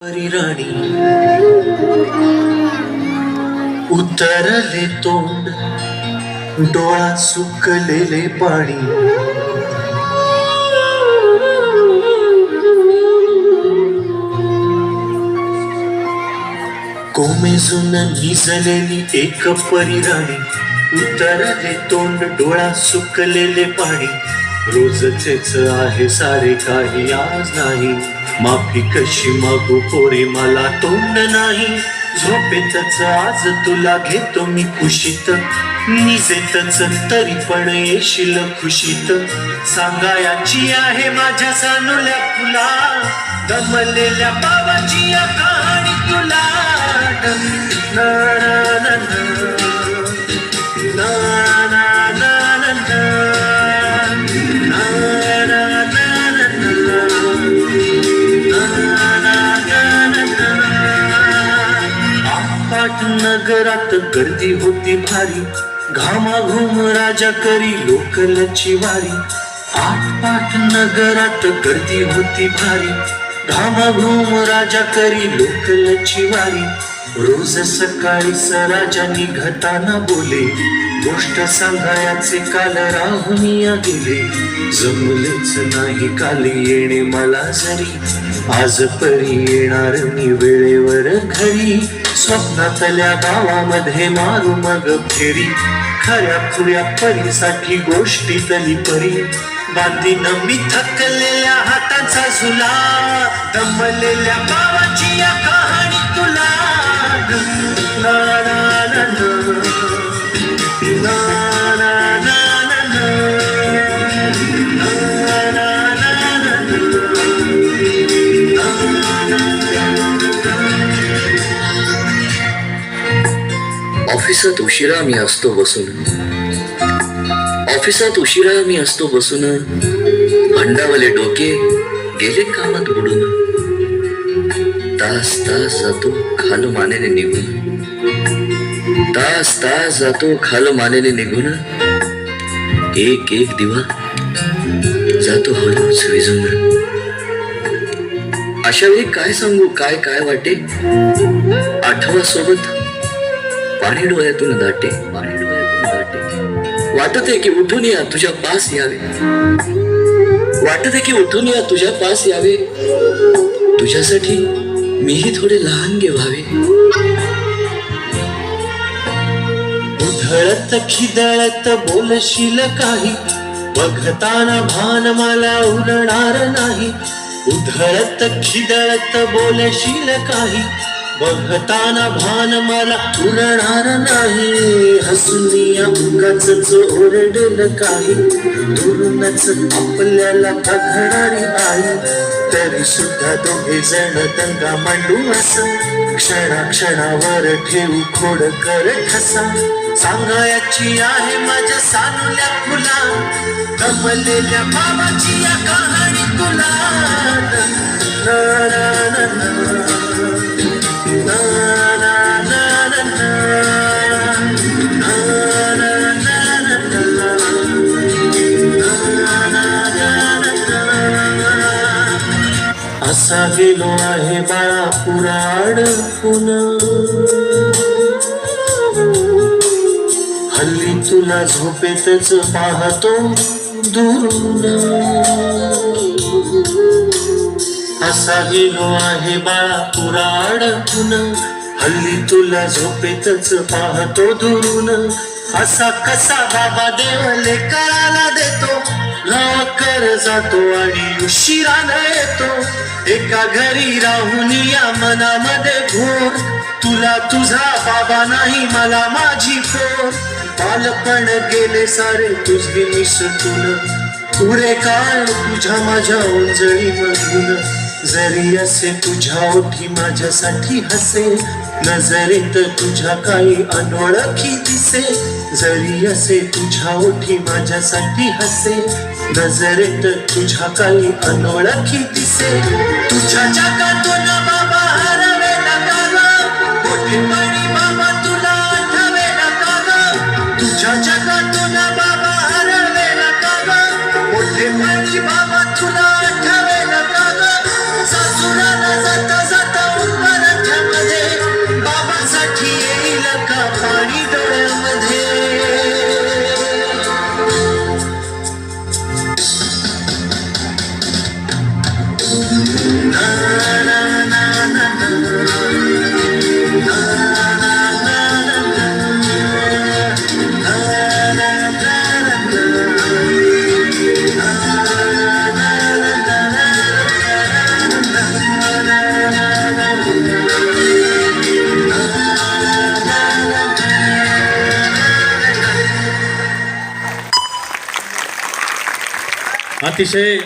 परिराणी उतरले तोंड, डोळा सुकलेले पाणी. कोमेजून निजलेली एक परिराणी, उतरले तोंड, डोळा सुकलेले पाणी. रोजचेच आहे सारे, काही आज नाही. माफी कशी मागू पोरे, मला तोंड नाही. झोपेतच आज तुला घेतो मी कुशीत, निजेतच तरी पण येशील खुशीत. सांगायची आहे माझ्या सानुल्या फुला, दमलेल्या बाबाची या कहाणी तुला. ना ना ना ना ना ना ना नगरात गर्दी होती भारी, घामाघूम राजा करी लोकलची वारी. आटपाट नगरात गर्दी होती भारी, घामाघूम राजा करी लोकलची वारी. रोज सकाळी राजा निघताना बोले, गोष्ट सांगायचे काल राहुनिया गेले. जमलेच नाही काल येणे मला जरी, आज परी येणार मी वेळेवर घरी. स्वप्नातल्या गावामध्ये मारू मग फेरी, खऱ्या खुऱ्या परीसाठी गोष्टीतली परी. बांधीन मी थकलेल्या हातांचा झुला, दमलेल्या गावाची या कहाणी तुला. ना ना ना ना ना ना ना ऑफिसात उशिरा मी असतो बसून, ऑफिसात उशिरा मी असतो बसून. भंडावले डोके गेले कामात बुडून. तास तास जातो खाल मानेने निघून, तास तास जातो खाल मानेने निघून. एक एक दिवा जातो हळूच विझून. अशा वेळी काय सांगू, काय काय वाटे. आठवा सोबत पाणी डोळ्यातून दाटे, पाणी डोळ्यातून दाटे. वाटते की उठून या तुझ्या पास यावे, वाटते की उठून या तुझ्या पास यावे. तुझ्यासाठी मीही थोडे लहान गे व्हावे. उधळत खिदळत बोलशील काही, बघताना भान मला उरणार नाही. उधळत खिदळत बोलशील काही, बघताना भान मला उरणार नाही. हसुनिया उगाच ओरडेल काही, दुरूनच आपल्याला बघणारी आई. तरी सुद्धा दोघे जण दंगा मांडू असं, क्षणाक्षणावर ठेवू खोड कर ठसा. सांगायची आहे माझ्या सानुल्या फुला, दमलेल्या बाबाची या कहाणी तुला. ना ना ना असा गेलो आहे बाळा पुराड पुन्हा. हल्ली तुला झोपेतच पाहतो दुरून. असा गेलो आहे बाळा पुराड पुन्हा, हल्ली तुला झोपेतच पाहतो दुरून. असा कसा बाबा देव लेकराला देतो, लवकर जातो आणि उशिरानं येतो. एका घरी राहून या मनामध्ये घोर, तुला तुझा बाबा नाही मला माझी पोर. बालपण गेले सारे तुझे निसटून, पुढे काळ तुझ्या माझ्या ओंजळी मधून. जरी असे तुझ्या ओठी माझ्यासाठी हसे, नजरेत तुझ्या काही अनोळखी दिसे. जरी असे तुझ्या ओठी माझ्यासाठी हसे, नजरेत तुझ्या काही अनोळखी दिसे. तुझ्या जगातून बाबा हरवेला का ग, मोठेपणी बाबा तुला आठवेला का ग. तुझ्या जगातून बाबा हरवेला का ग, मोठेपणी बाबा तुला आठवेला का ग. सासुराला जाता जाता अतिशय